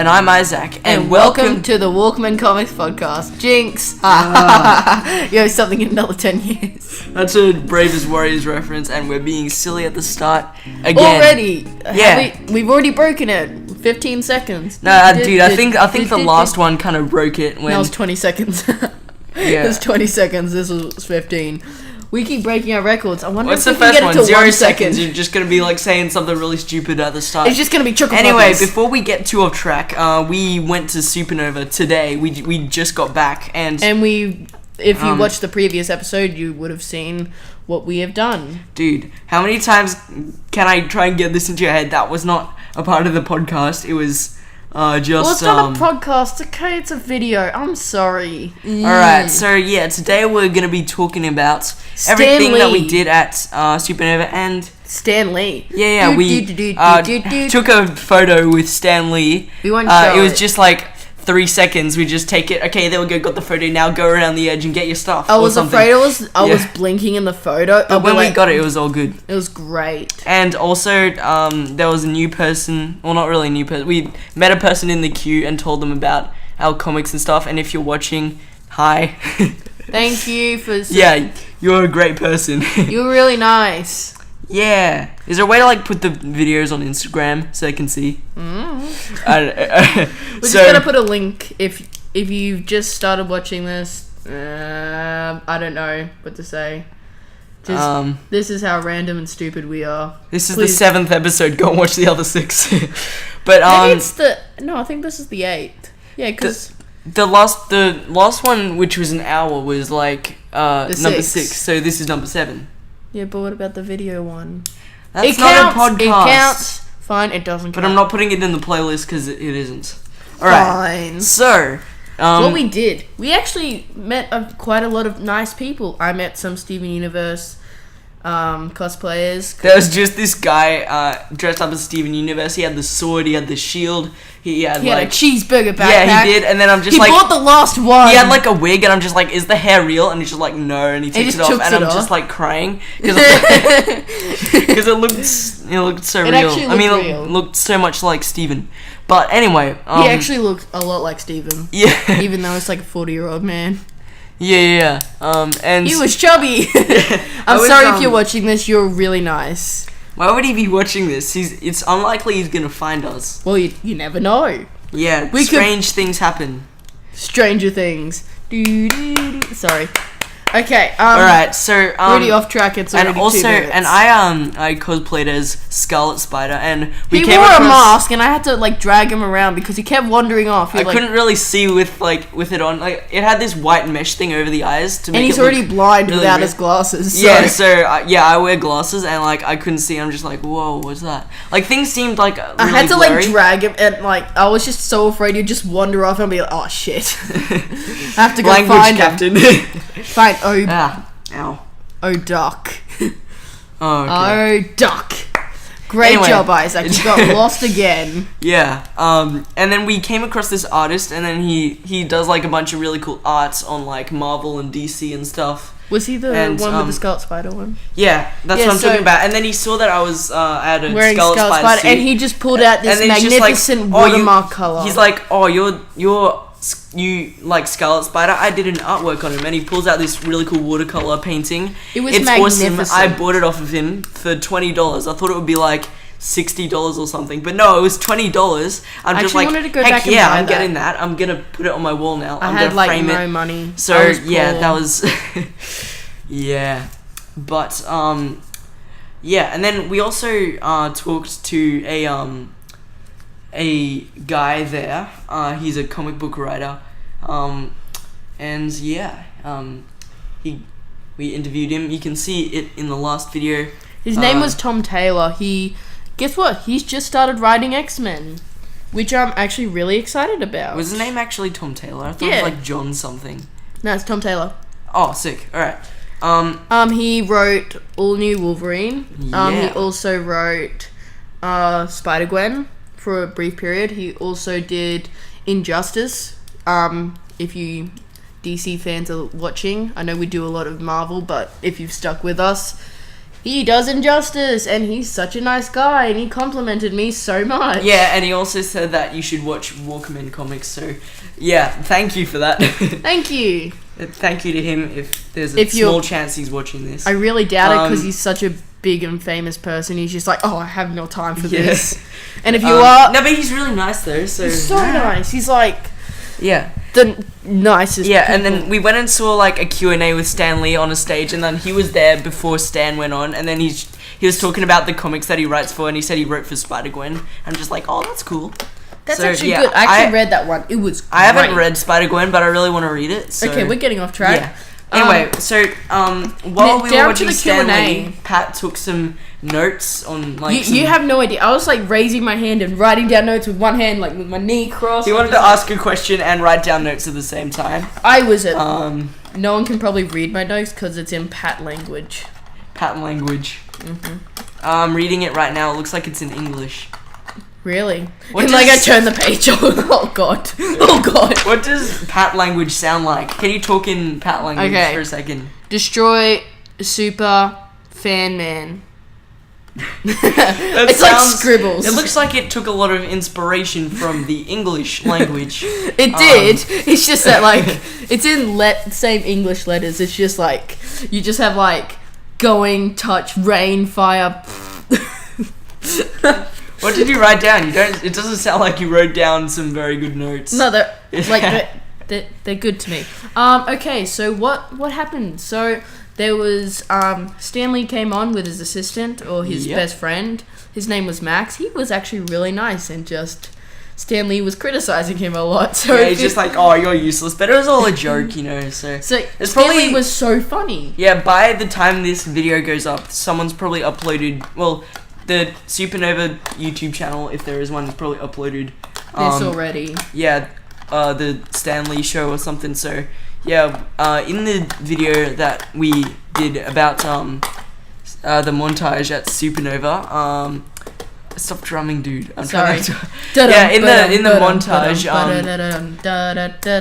And I'm Isaac. And welcome to the Walkmen Comics podcast. Jinx! You owe something in another 10 years. That's a Bravest Warriors reference, and we're being silly at the start again. Already? Yeah. We've already broken it. 15 seconds. Nah, dude, I think the last one kind of broke it when... That was 20 seconds. Yeah. It was 20 seconds. This was 15. We keep breaking our records. I wonder What's if the we can first get one? it to 0 1 seconds. second. You're just going to be like saying something really stupid at the start. It's just going to be chuckle Anyway, puppets. before we get too off track, we went to Supanova today. We just got back, and if you watched the previous episode, you would have seen what we have done. Dude, how many times can I try and get this into your head? That was not a part of the podcast. It was just... Well, it's not a podcast, okay? It's a video. I'm sorry. Alright, so yeah, today we're going to be talking about everything that we did at Supanova and... Stanley. Yeah, we took a photo with Stanley. We won't show it was just like 3 seconds. We just take it. Okay, there we go. Got the photo. Now go around the edge and get your stuff. I was afraid I was blinking in the photo. But when we got it, it was all good. It was great. And also, there was a new person. Well, not really a new person. We met a person in the queue and told them about our comics and stuff. And if you're watching, hi. Thank you for... Yeah, you're a great person. You're really nice. Yeah. Is there a way to like put the videos on Instagram so they can see? We're just gonna put a link if you've just started watching this. I don't know what to say. This is how random and stupid we are. This is the 7th episode. Go and watch the other 6. But maybe it's I think this is the 8th. Yeah, because the last one, which was an hour, was like number 6. So this is number 7. Yeah, but what about the video one? That's not a podcast. It counts. Fine, it doesn't count. But I'm not putting it in the playlist because it isn't. Alright. Fine. So, what we did, we actually met quite a lot of nice people. I met some Steven Universe cosplayers. There was just this guy dressed up as Steven Universe. He had the sword, he had the shield, he had a cheeseburger backpack. Yeah, he did, and then I'm just he bought the last one. He had like a wig, and I'm just like, is the hair real? And he's just like, no, and he takes it off, and I'm just like crying because it looked so real. It looked so much like Steven. But anyway, he actually looked a lot like Steven. Yeah, even though it's like a 40-year-old man. Yeah. And he was chubby. I'm sorry if you're watching this. You're really nice. Why would he be watching this? It's unlikely he's gonna find us. Well, you never know. Yeah, strange things happen. Stranger things. Sorry. Okay. Alright, so already off track. It's already 2 minutes. And I cosplayed as Scarlet Spider, and he wore a mask, and I had to like drag him around because he kept wandering off. I couldn't really see with it on. Like it had this white mesh thing over the eyes to make it look. And he's already blind really without his glasses. So. I wear glasses, and like I couldn't see. I'm just like, whoa, what's that? Like things seemed like really I had to blurry. like drag him, and like I was just so afraid he'd just wander off and be like, oh shit. I have to go find captain. him. Fine. Ow. Oh, duck. Oh, okay. Oh, duck. Great job, Isaac. You got lost again. Yeah. And then we came across this artist, and then he does like a bunch of really cool arts on like Marvel and DC and stuff. Was he the one with the Scarlet Spider one? Yeah, that's what I'm talking about. And then he saw that I was I had a wearing Scarlet Spider suit, and he just pulled out this magnificent watermark color. He's like, you like Scarlet Spider? I did an artwork on him, and he pulls out this really cool watercolor painting. It's magnificent. Awesome. I bought it off of him for $20. I thought it would be like $60 or something, but no, it was $20. I'm just like, heck yeah, I'm getting that. I'm gonna put it on my wall now. I'm gonna frame it. I had no money. So yeah, that was yeah, but yeah, and then we also talked to a guy there. He's a comic book writer, and yeah, we interviewed him. You can see it in the last video. His name was Tom Taylor. Guess what? He's just started writing X-Men, which I'm actually really excited about. Was his name actually Tom Taylor? I thought it was like John something. No, it's Tom Taylor. Oh, sick. All right. He wrote All New Wolverine. Yeah. He also wrote Spider-Gwen for a brief period. He also did Injustice. If you DC fans are watching, I know we do a lot of Marvel, but if you've stuck with us, he does injustice, and he's such a nice guy, and he complimented me so much. Yeah, and he also said that you should watch Walkmen Comics, so yeah, thank you for that. Thank you. Thank you to him if there's a small chance he's watching this. I really doubt it because he's such a big and famous person. He's just like, I have no time for this. And if you are... No, but he's really nice though, so... He's so nice. He's like... Yeah. The nicest people. And then we went and saw like a Q&A with Stanley on a stage, and then he was there before Stan went on, and then he was talking about the comics that he writes for, and he said he wrote for Spider-Gwen. I'm just like, oh, that's cool. That's actually good. I actually read that one. It was great. I haven't read Spider-Gwen, but I really want to read it. So. Okay, we're getting off track. Yeah. Anyway, so while we were watching Stanley, Pat took some notes on like. You have no idea. I was like raising my hand and writing down notes with one hand, like with my knee crossed. He wanted to ask a question and write down notes at the same time. I was at. No one can probably read my notes because it's in Pat language. Pat language. I'm reading it right now. It looks like it's in English. Really? I turn the page on. Oh god. Oh god. What does Pat language sound like? Can you talk in Pat language for a second? Destroy super fan man. It's like scribbles. It looks like it took a lot of inspiration from the English language. It did. It's just that like it's in same English letters. It's just like you just have like going, touch, rain, fire. What did you write down? It doesn't sound like you wrote down some very good notes. No, they're good to me. Okay, so what happened? So there was Stanley came on with his assistant or his best friend. His name was Max. He was actually really nice, and just Stanley was criticizing him a lot. So yeah, he's just like, oh, you're useless. But it was all a joke, you know. So Stanley was so funny. Yeah, by the time this video goes up, someone's probably uploaded. Well. The Supanova YouTube channel, if there is one, is probably uploaded this already. Yeah, the Stanley show or something. So yeah, in the video that we did about the montage at Supanova, stop drumming, dude. I'm sorry. Yeah, in the montage.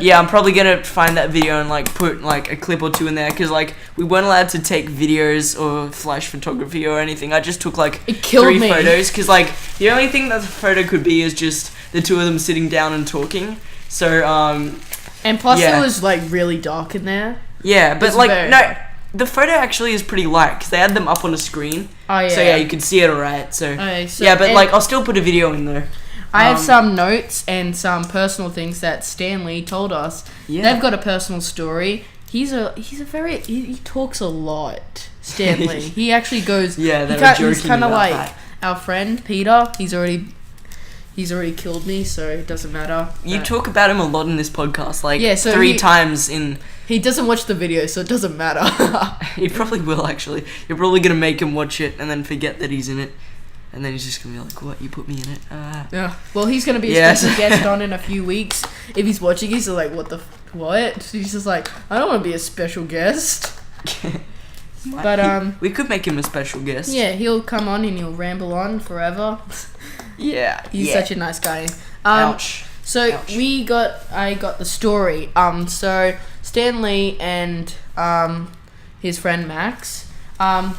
Yeah, I'm probably gonna find that video and like put like a clip or two in there because like we weren't allowed to take videos or flash photography or anything. I just took like 3 photos because like the only thing that the photo could be is just the two of them sitting down and talking. So and plus it was like really dark in there. Yeah, but like no. The photo actually is pretty light because they had them up on a screen. Oh yeah. So yeah, you can see it alright. So yeah, but like I'll still put a video in there. I have some notes and some personal things that Stanley told us. Yeah. They've got a personal story. He talks a lot. Stanley. He actually goes. Yeah, they were joking. He's kind of like that. Our friend Peter. He's already killed me, so it doesn't matter. You talk about him a lot in this podcast, like 3 times in. He doesn't watch the video, so it doesn't matter. He probably will, actually. You're probably going to make him watch it and then forget that he's in it. And then he's just going to be like, what? You put me in it? Yeah. Well, he's going to be a special guest on in a few weeks. If he's watching, he's like, what? He's just like, I don't want to be a special guest. But, we could make him a special guest. Yeah, he'll come on and he'll ramble on forever. Yeah. He's such a nice guy. Ouch. So I got the story. So Stanley and his friend Max,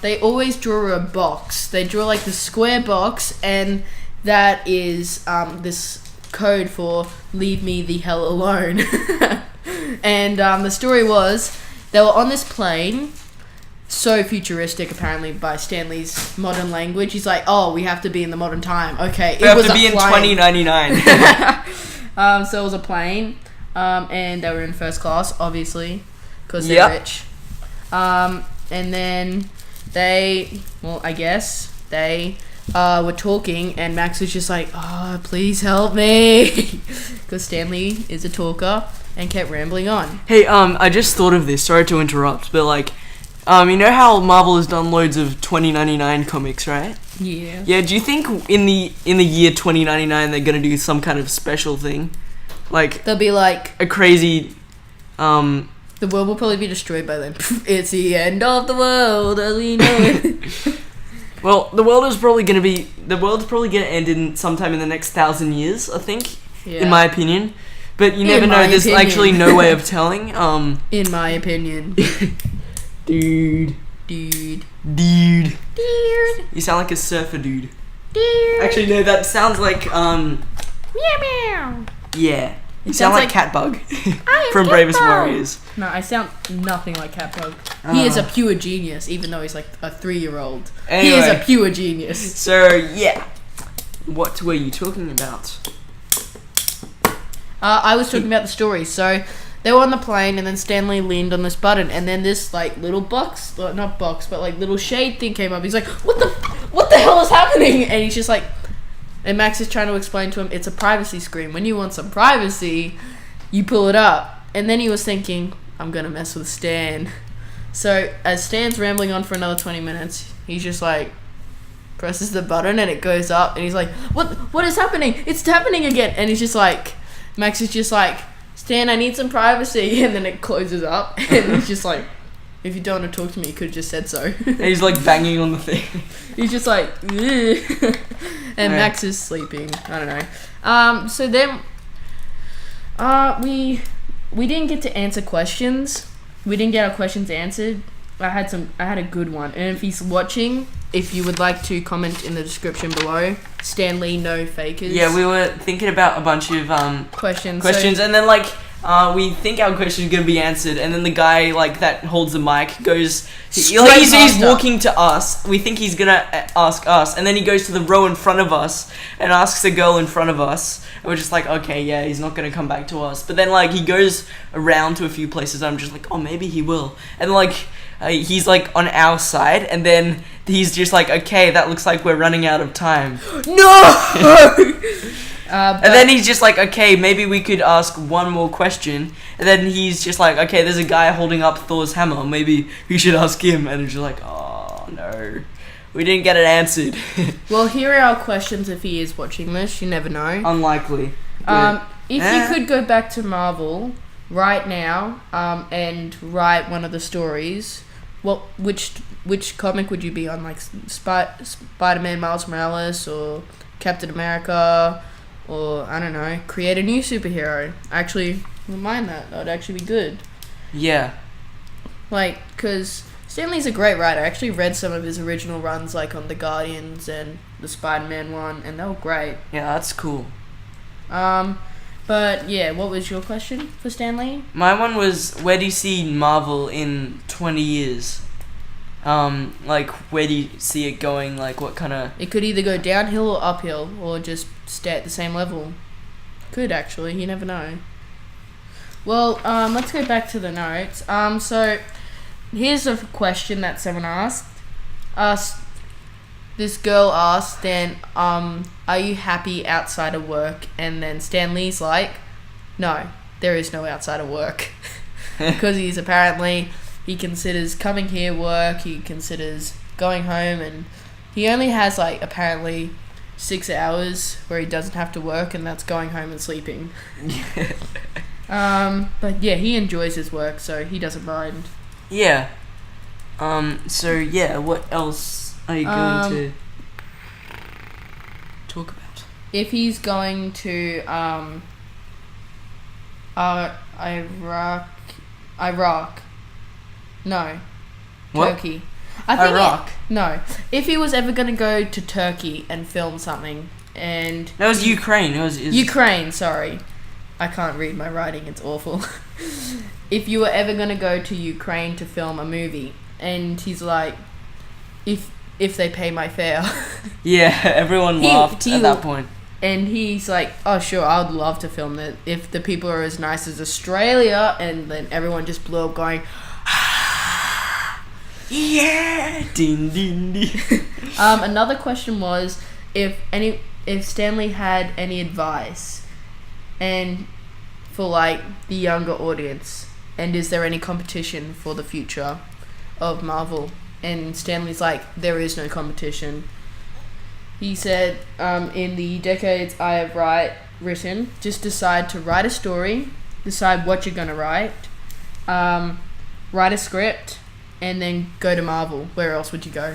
they always draw a box. They draw like the square box, and that is this code for "Leave me the hell alone." And the story was they were on this plane. So futuristic, apparently, by Stanley's modern language. He's like, oh, we have to be in the modern time. Okay, we have to be in 2099. So it was a plane, and they were in first class, obviously, because they're rich. And then they were talking, and Max was just like, oh, please help me, because Stanley is a talker, and kept rambling on. Hey, I just thought of this. Sorry to interrupt, but like, you know how Marvel has done loads of 2099 comics, right? Yeah. Yeah. Do you think in the year 2099 they're gonna do some kind of special thing, like they'll be like a crazy, the world will probably be destroyed by then. It's the end of the world as we know it. Well, the world's probably gonna end in sometime in the next 1,000 years, I think. Yeah. In my opinion. But you never know. There's actually no way of telling. In my opinion. Dude. Dude. You sound like a surfer dude. Actually, no, that sounds like, Meow meow. Yeah. You sound like Catbug from Bravest Warriors. No, I sound nothing like Catbug. He is a pure genius, even though he's like a 3-year-old. Anyway, he is a pure genius. So, yeah. What were you talking about? I was talking about the story. So, they were on the plane, and then Stanley leaned on this button, and then this like little box, well, not box, but like little shade thing came up. He's like, what the hell is happening? And he's just like, and Max is trying to explain to him, it's a privacy screen. When you want some privacy, you pull it up. And then he was thinking, I'm gonna mess with Stan. So as Stan's rambling on for another 20 minutes, he's just like, presses the button and it goes up, and he's like, what is happening? It's happening again. And he's just like, Max is just like, Stan, I need some privacy. And then it closes up, and he's just like, if you don't want to talk to me, you could have just said so. And he's like banging on the thing. He's just like, ugh. And Max is sleeping. I don't know. So then, we didn't get to answer questions. We didn't get our questions answered. I had a good one. And if he's watching, if you would like to comment in the description below, Stanley, no fakers. Yeah, we were thinking about a bunch of questions, and then like we think our question is gonna be answered, and then the guy like that holds the mic goes. He's walking to us. We think he's gonna ask us, and then he goes to the row in front of us and asks the girl in front of us. And we're just like, okay, yeah, he's not gonna come back to us. But then like he goes around to a few places. And I'm just like, oh, maybe he will. And like he's like on our side, and then he's just like, okay, that looks like we're running out of time. No. And then he's just like, okay, maybe we could ask one more question. And then he's just like, okay, there's a guy holding up Thor's hammer. Maybe we should ask him. And it's just like, oh, no. We didn't get it answered. Well, here are our questions if he is watching this. You never know. Unlikely. If you could go back to Marvel right now and write one of the stories, which comic would you be on? Like Spider-Man, Miles Morales, or Captain America? Or, I don't know, create a new superhero. Actually, wouldn't mind that. That would actually be good. Yeah. Like, because Stanley's a great writer. I actually read some of his original runs, like on The Guardians and the Spider-Man one, and they were great. Yeah, that's cool. But, yeah, what was your question for Stanley? My one was, where do you see Marvel in 20 years? Like, where do you see it going? Like, what kind of... It could either go downhill or uphill, or just stay at the same level. Could, actually. You never know. Well, let's go back to the notes. So, here's a question that someone asked. This girl asked, then, are you happy outside of work? And then Stanley's like, no, there is no outside of work. Because he's apparently... He considers coming here work, he considers going home, and he only has, like, apparently 6 hours where he doesn't have to work, and that's going home and sleeping. But, yeah, he enjoys his work, so he doesn't mind. Yeah. So, yeah, what else are you going to talk about? If he's going to, Iraq. No. What? Turkey. Iraq? No. If he was ever going to go to Turkey and film something, and... That was Ukraine. It was Ukraine, sorry. I can't read my writing, it's awful. If you were ever going to go to Ukraine to film a movie, and he's like, if they pay my fare... Yeah, everyone laughed at that point. And he's like, oh, sure, I would love to film that if the people are as nice as Australia, and then everyone just blew up going... Yeah, ding ding ding. Another question was if Stanley had any advice, and for like the younger audience, and is there any competition for the future of Marvel? And Stanley's like, there is no competition. He said, in the decades I have written, just decide to write a story, decide what you're gonna write, write a script, and then go to Marvel. Where else would you go?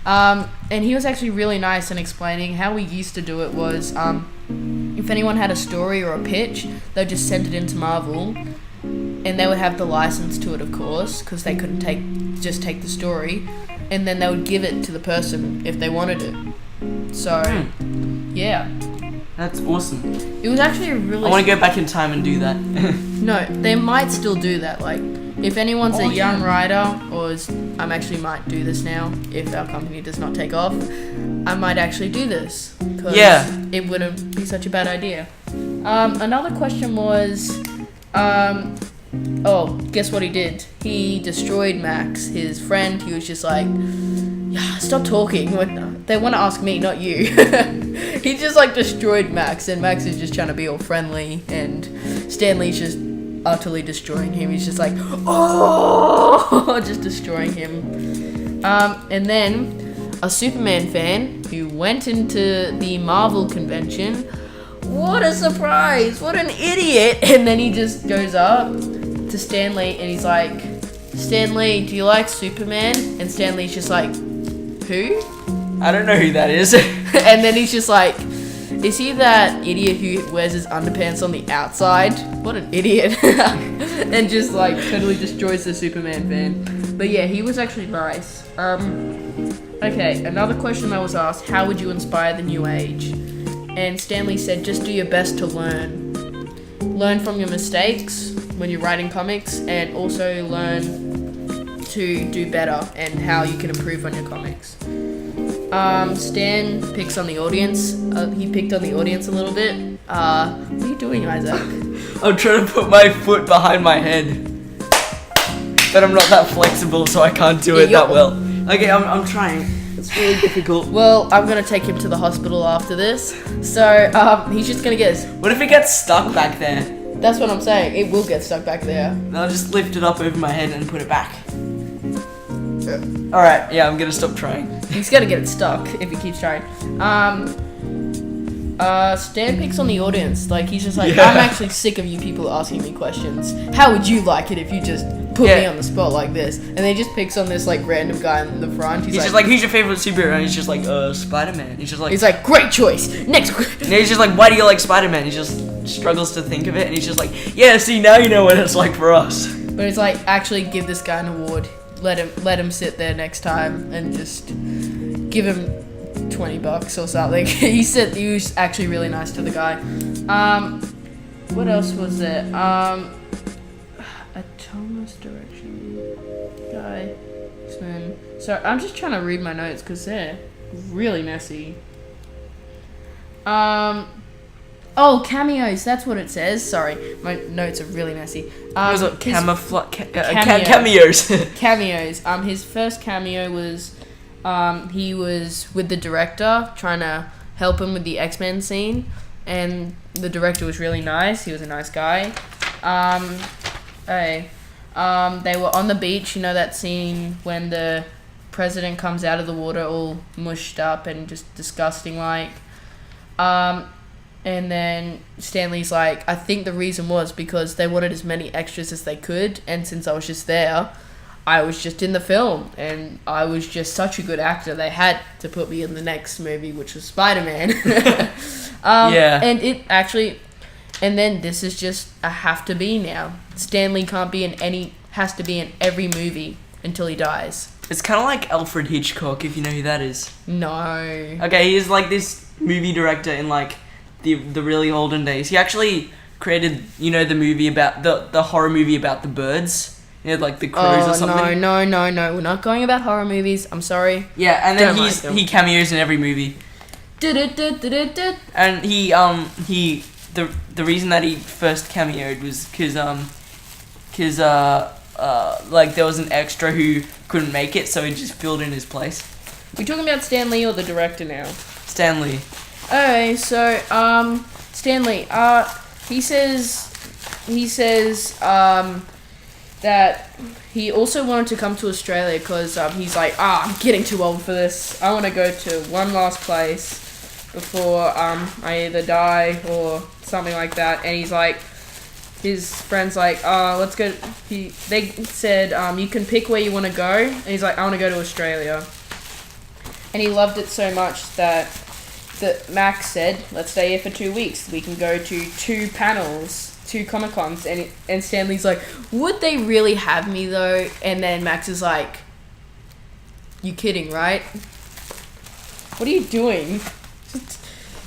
And he was actually really nice in explaining how we used to do it was, if anyone had a story or a pitch, they'd just send it into Marvel, and they would have the license to it, of course, because they couldn't take the story, and then they would give it to the person if they wanted it. So, yeah. That's awesome. It was actually a really... I want to go back in time and do that. No, they might still do that. Like, if anyone's a young writer, or I actually might do this now, if our company does not take off, I might actually do this. Because it wouldn't be such a bad idea. Another question was... guess what he did? He destroyed Max, his friend. He was just like... Stop talking. They want to ask me, not you. He just like destroyed Max, and Max is just trying to be all friendly, and Stanley's just utterly destroying him. He's just like, just destroying him. And then a Superman fan who went into the Marvel convention. What a surprise! What an idiot! And then he just goes up to Stanley and he's like, Stanley, do you like Superman? And Stanley's just like, who? I don't know who that is. And then he's just like, is he that idiot who wears his underpants on the outside? What an idiot. And just like totally destroys the Superman fan. But yeah, he was actually nice. Okay, another question I was asked, how would you inspire the new age? And Stanley said, just do your best to learn. Learn from your mistakes when you're writing comics, and also learn to do better and how you can improve on your comics. Stan picks on the audience. He picked on the audience a little bit. What are you doing, Isaac? I'm trying to put my foot behind my head. But I'm not that flexible, so I can't do it that well. Okay, I'm trying. It's really difficult. Well, I'm gonna take him to the hospital after this. So, he's just gonna get... What if it gets stuck back there? That's what I'm saying. It will get stuck back there. I'll just lift it up over my head and put it back. Alright, yeah, I'm gonna stop trying. He's gonna get it stuck if he keeps trying. Stan picks on the audience. Like, he's just like, I'm actually sick of you people asking me questions. How would you like it if you just put me on the spot like this? And then he just picks on this, like, random guy in the front. He's just like, who's your favorite superhero? And he's just like, Spider-Man. He's like, great choice. Next. And he's just like, why do you like Spider-Man? He just struggles to think of it. And he's just like, yeah, see, now you know what it's like for us. But it's like, actually give this guy an award. Let him sit there next time and just give him $20 or something. He said he was actually really nice to the guy. What else was there? A Thomas direction guy. So I'm just trying to read my notes because they're really messy. Cameos. That's what it says. Sorry, my notes are really messy. Cameos. Cameos. His first cameo was, he was with the director trying to help him with the X-Men scene, and the director was really nice. He was a nice guy. They were on the beach. You know that scene when the president comes out of the water all mushed up and just disgusting like. And then Stanley's like, I think the reason was because they wanted as many extras as they could, and since I was just there, I was just in the film, and I was just such a good actor, they had to put me in the next movie, which was Spider-Man. And it actually, and then this is just a have to be now. Stanley has to be in every movie until he dies. It's kind of like Alfred Hitchcock, if you know who that is. No. Okay, he's like this movie director in like the really olden days. He actually created, the movie about the horror movie about the birds. Like the crows or something. No. We're not going about horror movies. I'm sorry. Yeah, and then he cameos in every movie. And the reason that he first cameoed was because there was an extra who couldn't make it, so he just filled in his place. We're talking about Stanley or the director now? Stanley. Okay, so Stanley, he says that he also wanted to come to Australia because he's like, I'm getting too old for this. I want to go to one last place before I either die or something like that. And he's like, his friend's like, let's go. They said, you can pick where you want to go. And he's like, I want to go to Australia. And he loved it so much that Max said, let's stay here for 2 weeks. We can go to 2 panels 2 Comic-Cons, and Stanley's like, would they really have me though? And then Max is like, you kidding, right? What are you doing?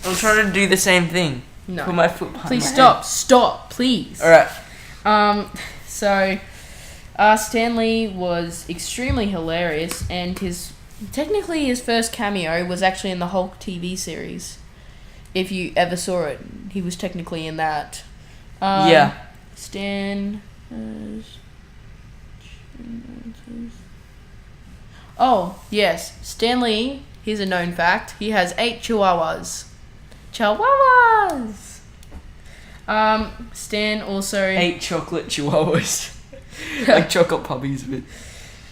I'm trying to do the same thing. No. Put my foot behind please my stop. head. Stop, please. Alright. So, Stanley was extremely hilarious, and his first cameo was actually in the Hulk TV series. If you ever saw it, he was technically in that. Yeah. Stan. Oh, yes. Stanley, here's a known fact. He has 8 chihuahuas. Stan also... 8 chocolate chihuahuas. Like chocolate puppies.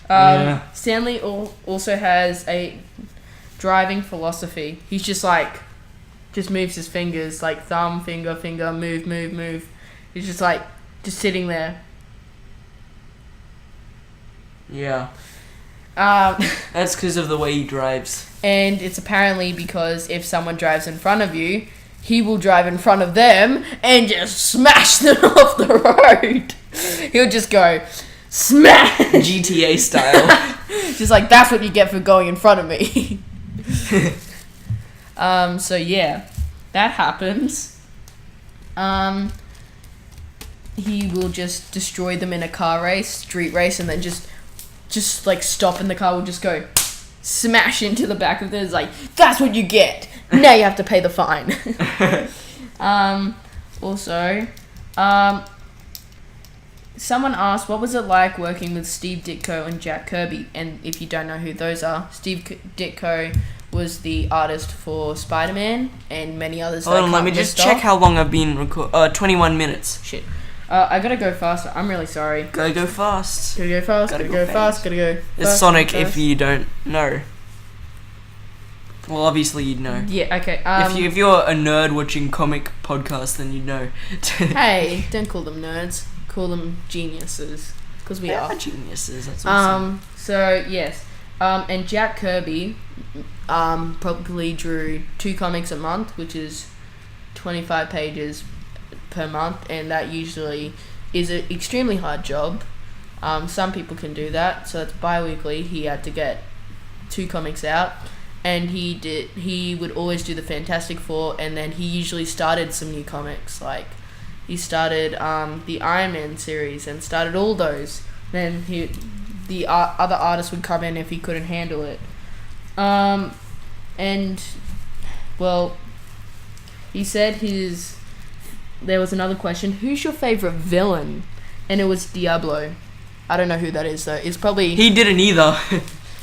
But, Stanley also has a driving philosophy. He's just moves his fingers, like thumb, finger, move. He's just sitting there. Yeah. That's because of the way he drives. And it's apparently because if someone drives in front of you, he will drive in front of them and just smash them off the road. He'll just go, smash! GTA style. Just like, that's what you get for going in front of me. So yeah, that happens. He will just destroy them in a car race, street race, and then just stop, and the car will just go smash into the back of them. It's like, that's what you get. Now you have to pay the fine. Also, someone asked, what was it like working with Steve Ditko and Jack Kirby? And if you don't know who those are, Steve Ditko was the artist for Spider-Man and many others. Hold on, let me just check how long I've been 21 minutes. Shit. I gotta go faster. I'm really sorry. Gotta go fast. Gotta go fast. Gotta go fast. Gotta go fast. It's Sonic if you don't know. Well, obviously you'd know. Yeah, okay. If you're a nerd watching comic podcasts, then you'd know. Hey, don't call them nerds. Call them geniuses. Because we are geniuses, that's awesome. So, yes. And Jack Kirby probably drew 2 comics a month, which is 25 pages per month, and that usually is an extremely hard job. Some people can do that, so that's bi-weekly. He had to get 2 comics out, and he would always do the Fantastic Four, and then he usually started some new comics, like he started the Iron Man series and started all those. Then the other artist would come in if he couldn't handle it. And well, he said there was another question, who's your favorite villain? And it was Diablo. I don't know who that is though. It's probably... He didn't either.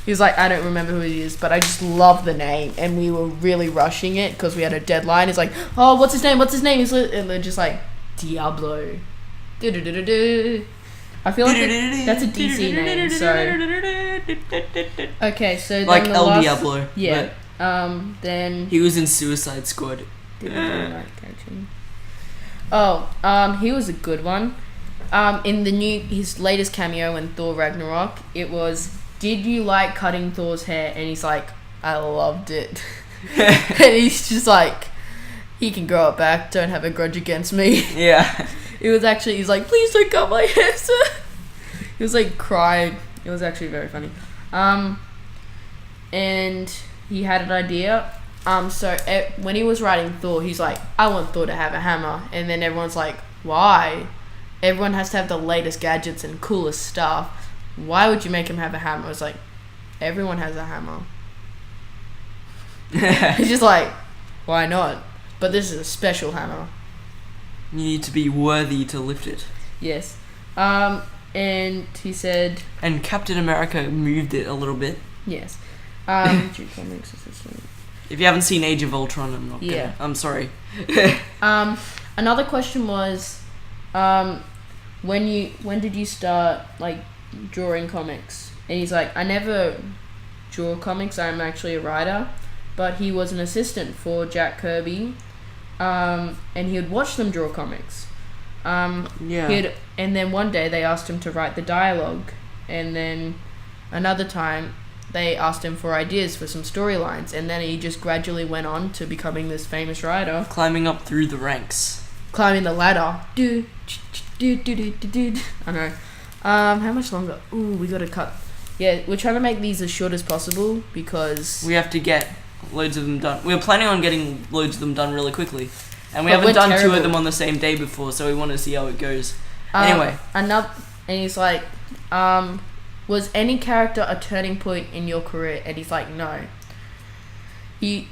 He was like, I don't remember who he is, but I just love the name. And we were really rushing it because we had a deadline. It's like, oh, what's his name? And they're just like, Diablo. I feel like that's a DC name, so... Okay, so like then El Diablo. Yeah. Then... He was in Suicide Squad. He was a good one. In his latest cameo in Thor Ragnarok, it was, did you like cutting Thor's hair? And he's like, I loved it. And he's just like, he can grow it back, don't have a grudge against me. Yeah. It was actually, he's like, please don't cut my hair, sir. He was like crying. It was actually very funny. And he had an idea. When he was writing Thor, he's like, I want Thor to have a hammer. And then everyone's like, why? Everyone has to have the latest gadgets and coolest stuff. Why would you make him have a hammer? I was like, everyone has a hammer. He's just like, why not? But this is a special hammer. You need to be worthy to lift it. Yes. And he said... And Captain America moved it a little bit. Yes. Comics assistant. If you haven't seen Age of Ultron, I'm sorry. Another question was, when did you start like drawing comics? And he's like, I never draw comics. I'm actually a writer, but he was an assistant for Jack Kirby, and he would watch them draw comics. Yeah. And then one day they asked him to write the dialogue, and then another time they asked him for ideas for some storylines, and then he just gradually went on to becoming this famous writer. Climbing up through the ranks. climbing the ladder. I know. How much longer? Ooh, we gotta cut. Yeah, we're trying to make these as short as possible because we have to get loads of them done. We were planning on getting loads of them done really quickly, and we haven't done 2 of them on the same day before, so we want to see how it goes. Anyway, and he's like, was any character a turning point in your career? And he's like, no.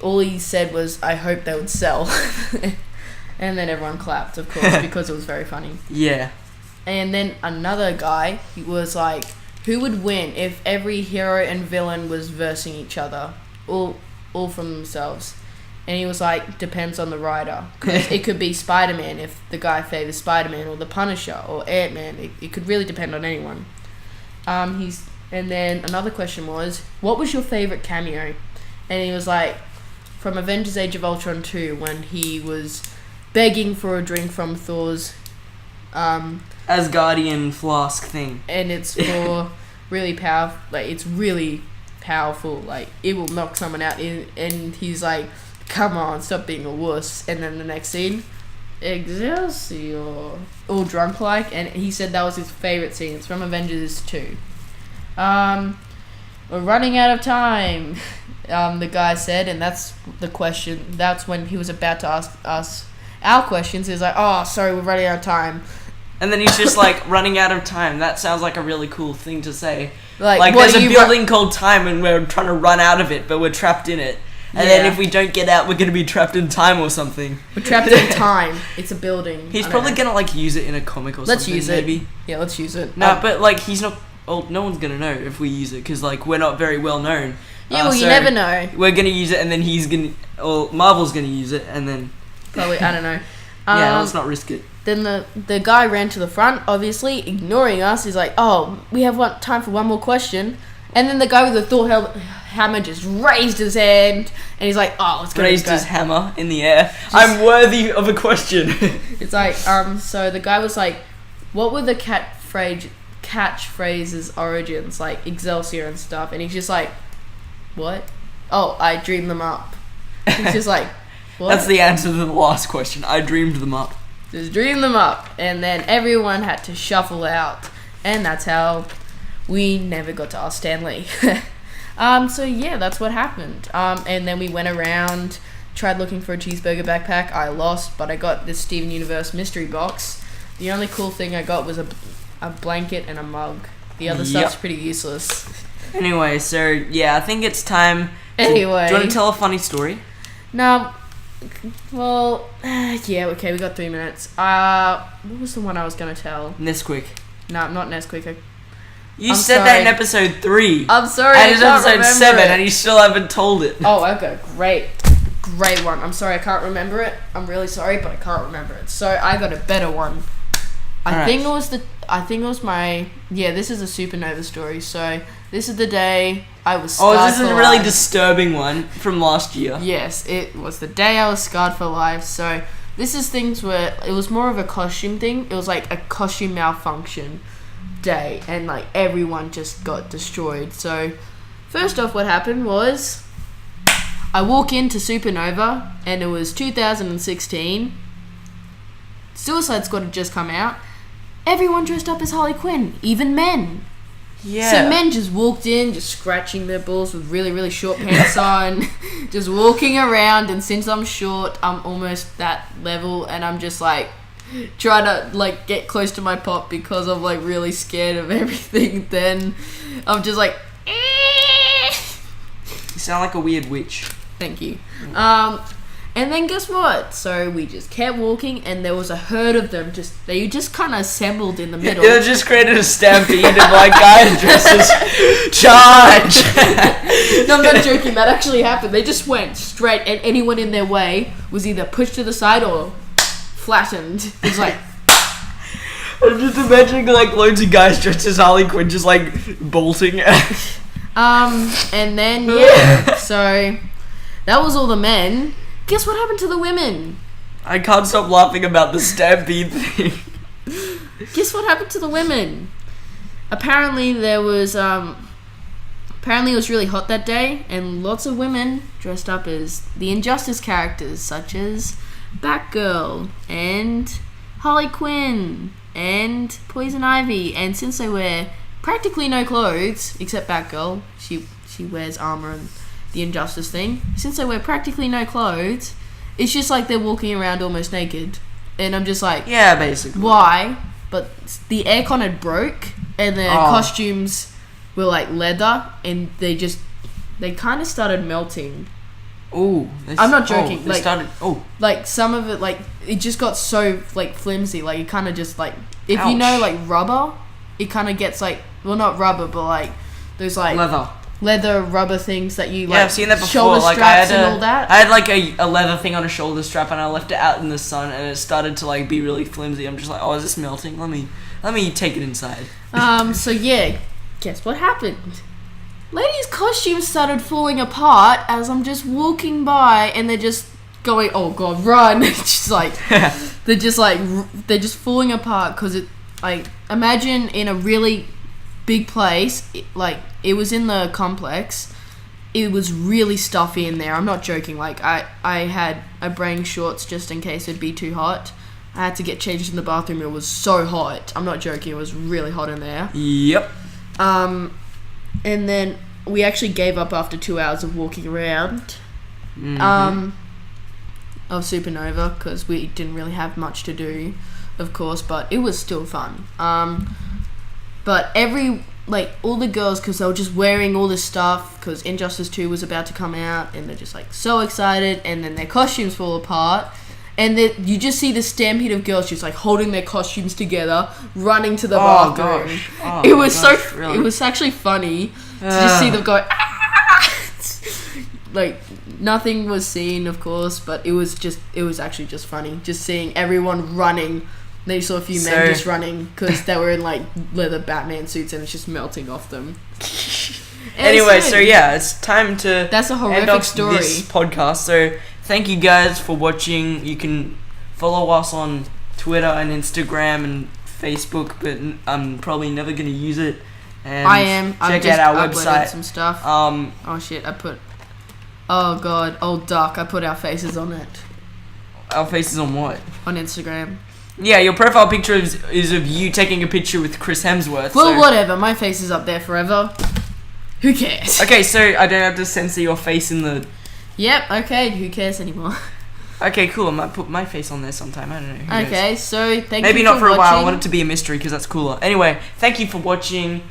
All he said was, I hope they would sell. And then everyone clapped, of course, because it was very funny. Yeah. And then another guy, he was like, who would win if every hero and villain was versing each other, all from themselves? And he was like, depends on the writer. 'Cause it could be Spider-Man if the guy favors Spider-Man, or the Punisher, or Ant-Man. It could really depend on anyone. And then another question was, what was your favorite cameo? And he was like, from Avengers Age of Ultron 2, when he was begging for a drink from Thor's Asgardian flask thing. And it's for really powerful, like, it's really powerful, like, it will knock someone out. And he's like, come on, stop being a wuss. And then the next scene, Excelsior, all drunk like, and he said that was his favorite scene. It's from Avengers 2. We're running out of time, the guy said, and that's the question. That's when he was about to ask us our questions. He's like, oh, sorry, we're running out of time. And then he's just like, running out of time. That sounds like a really cool thing to say. Like there's a building called time and we're trying to run out of it, but we're trapped in it. And then if we don't get out, we're going to be trapped in time or something. We're trapped in time. It's a building. He's probably going to like use it in a comic or something. Let's use it. Maybe. Yeah, let's use it. No, but like he's not... Well, no one's going to know if we use it because like we're not very well known. Yeah, well, you never know. We're going to use it and then he's going to... Or Marvel's going to use it and then... Probably, I don't know. Yeah, let's not risk it. Then the guy ran to the front, obviously, ignoring us. He's like, oh, we have time for one more question. And then the guy with the Thor hammer just raised his hand. And he's like, oh, let's go. Raised his hammer in the air. I'm worthy of a question. It's like, so the guy was like, what were the catchphrases origins? Like, Excelsior and stuff. And he's just like, what? Oh, I dreamed them up. He's just like, what? That's the answer to the last question. I dreamed them up. Just dream them up. And then everyone had to shuffle out. And that's how we never got to ask Stanley. So yeah, that's what happened. And then we went around, tried looking for a cheeseburger backpack. I lost, but I got this Steven Universe mystery box. The only cool thing I got was a blanket and a mug. The other stuff's pretty useless. Anyway, so yeah, I think it's time. Anyway. Do you want to tell a funny story? No. Well, yeah, okay, we got 3 minutes. What was the one I was going to tell? Nesquik. No, not Nesquik. You said that in episode 3. I'm sorry, and it's episode 7, and you still haven't told it. Oh, I've got a great one. I'm sorry, I can't remember it. I'm really sorry, but I can't remember it. So I got a better one. I think it was this is a Supanova Story. So this is the day I was scarred for life. Oh, this is a really disturbing one from last year. Yes, it was the day I was scarred for life. So this is things where it was more of a costume thing. It was like a costume malfunction day, and like everyone just got destroyed. So first off, what happened was I walk into Supanova, and it was 2016. Suicide Squad had just come out. Everyone dressed up as Harley Quinn, even men. Yeah. So men just walked in, just scratching their balls with really, really short pants on, just walking around. And since I'm short, I'm almost that level, and I'm just like trying to like get close to my pop because I'm like really scared of everything. Then I'm just like, eh. You sound like a weird witch. Thank you. And then guess what? So we just kept walking, and there was a herd of them. They just kind of assembled in the middle. It just created a stampede of like guys dresses. Charge! No, I'm not joking. That actually happened. They just went straight, and anyone in their way was either pushed to the side or flattened. It's like, I'm just imagining like loads of guys dressed as Harley Quinn just like bolting. And then so that was all the men. Guess what happened to the women? I can't stop laughing about the stampede thing. Guess what happened to the women? Apparently it was really hot that day, and lots of women dressed up as the Injustice characters, such as Batgirl and Harley Quinn and Poison Ivy, and since they wear practically no clothes except Batgirl, she wears armor and the Injustice thing. Since they wear practically no clothes, it's just like they're walking around almost naked, and I'm just like, yeah, basically. Why? But the aircon had broke, and their costumes were like leather, and they kind of started melting. Ooh, I'm not joking. Like some of it, like it just got so like flimsy. Like it kind of just like if Ouch. you know like rubber, it kind of gets like, well, not rubber, but like those like leather rubber things that you like. Yeah, I've seen that before. Shoulder like straps and all that. I had like a leather thing on a shoulder strap, and I left it out in the sun, and it started to like be really flimsy. I'm just like, oh, is this melting? Let me take it inside. So yeah, guess what happened? Ladies' costumes started falling apart as I'm just walking by, and they're just going, oh god, run! It's just like they're just falling apart because it, like, imagine in a really big place, it was in the complex. It was really stuffy in there. I'm not joking. Like I bring shorts just in case it'd be too hot. I had to get changed in the bathroom. It was so hot. I'm not joking. It was really hot in there. Yep. And then we actually gave up after 2 hours of walking around. Of Supanova, because we didn't really have much to do, of course, but it was still fun. But all the girls, because they were just wearing all this stuff, because Injustice 2 was about to come out, and they're just like so excited, and then their costumes fall apart. And then you just see the stampede of girls just like holding their costumes together, running to the bathroom. Gosh. Oh, it was really? It was actually funny to just see them go. Like nothing was seen, of course, but it was actually just funny, just seeing everyone running. Then you saw a few men just running because they were in like leather Batman suits, and it's just melting off them. Anyway, so yeah, it's time to. That's a horrific story. This podcast. So. Thank you guys for watching. You can follow us on Twitter and Instagram and Facebook, but I'm probably never going to use it. And I am. Check out our website. Some stuff. Oh shit! Oh god, old duck. I put our faces on it. Our faces on what? On Instagram. Yeah, your profile picture is of you taking a picture with Chris Hemsworth. Well, whatever. My face is up there forever. Who cares? Okay, so I don't have to censor your face in the. Yep, okay, who cares anymore? Okay, cool, I might put my face on there sometime, I don't know. Okay, so thank you for watching. Maybe not for a while, I want it to be a mystery because that's cooler. Anyway, thank you for watching.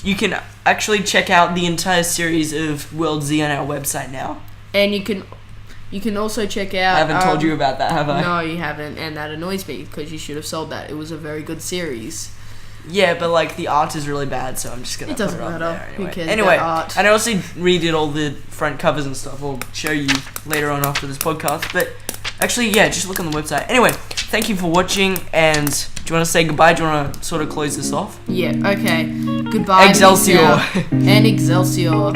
You can actually check out the entire series of World Z on our website now. And you can also check out... I haven't told you about that, have I? No, you haven't, and that annoys me because you should have sold that. It was a very good series. Yeah, but like the art is really bad, so I'm just gonna. It doesn't put it matter. Up there anyway. Who cares anyway, about art? And I also redid all the front covers and stuff. I'll show you later on after this podcast. But actually, yeah, just look on the website. Anyway, thank you for watching. And do you want to say goodbye? Do you want to sort of close this off? Yeah. Okay. Goodbye. Excelsior. And Excelsior.